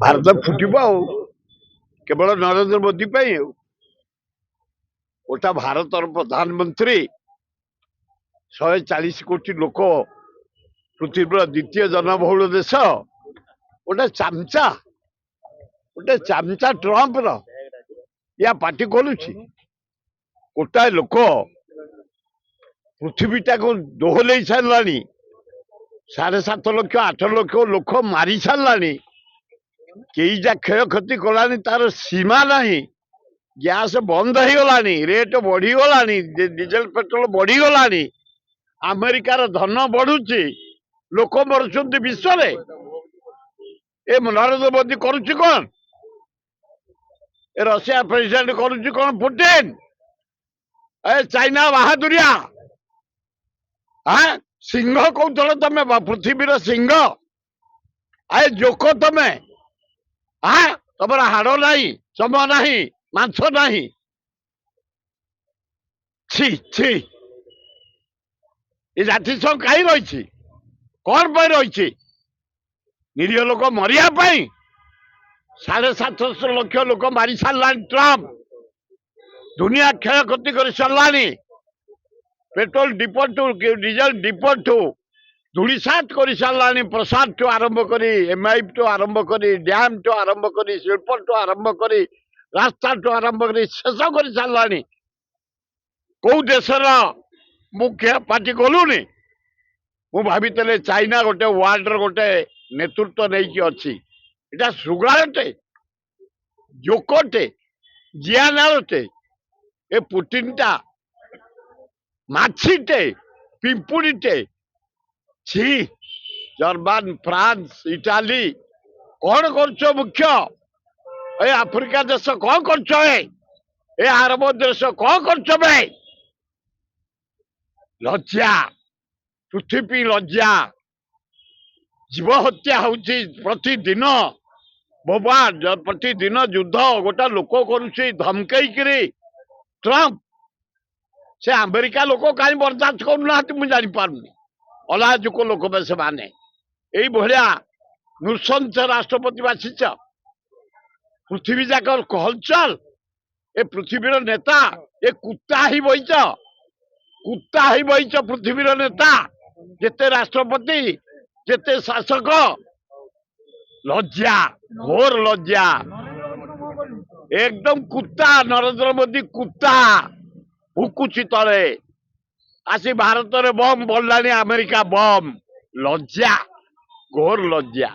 भारत फुटिब केवल नरेंद्र मोदी गोटा भारत प्रधानमंत्री 140 कोटी लोक पृथ्वी द्वितीय जनबहुल देश गोटे चामचा ट्रम्प या पार्टी खोलुची गोटाए लोक पृथ्वीटा को दोहल सारा 7.5 लाख 8 लाख लोक मारी सारा कई जा क्षय क्षति कला तार सीमा नहीं गैस बंद हो गला रेट बढ़ीगला डीजेल पेट्रोल बढ़ीगला अमेरिकार धन बढ़ुची लोक मरुंट विश्व ए नरेंद्र मोदी करुच्ची कौन ए रशिया प्रेसिडेंट करुच्ची कौन पुतिन ए चाइना बहादुरिया हाँ सिंह कौन तमें पृथ्वीर सिंह आए जोक तमें हाँ तुम हाड़ ना चम ना मांस ना छी छी ये जाति संघ कहीं रही कौन पर रही निरीह लोक मरिया 7.5 लाख लोक मारी सारा ट्रम्प दुनिया क्षय क्षति कर सारा petrol depot to diesel depot to धूलीसात कर सारा प्रसाद टू आरंभ कर एमआईएफ टू आरंभ कर डैम टू आरंभ कर शिल्प टू आरंभ कर रास्ता टू आरंभ कर शेष कर सारा कौ देशर मुख्य पार्टी गलुनि मु भावी चाइना गोटे वर्ल्ड गोटे नेतृत्व नहीं अच्छी इटा सुगाटे जोकटे जियानाटे ए पुटिनटा माछीटे पिंपुड़ीटे छी जर्मन फ्रांस इटाली कौन कर मुख्य ए आफ्रिका देश कौन कर अरब देश कौन कर लज्जा पृथ्वी लज्जा जीव हत्या होची प्रतिदिन बोबा प्रतिदिन युद्ध गोटा लोक करुच्ची धमकई ट्रम्प से अमेरिका लोक कहीं बर्दाश्त करना मुझे जापारे अलाजुक लोक से माने यही भाया नृशंस राष्ट्रपति बाछिच पृथ्वी जाक हलचल ए पृथ्वीर नेता ए कुत्ता ही बहीच पृथ्वीर नेता जेते राष्ट्रपति जेते शासक लज्जा घोर लज्जा एकदम कुत्ता नरेंद्र मोदी कुत्ता भुकुची तले आसी भारत रे बम बोलानी अमेरिका बम लज्जा घोर लज्जा।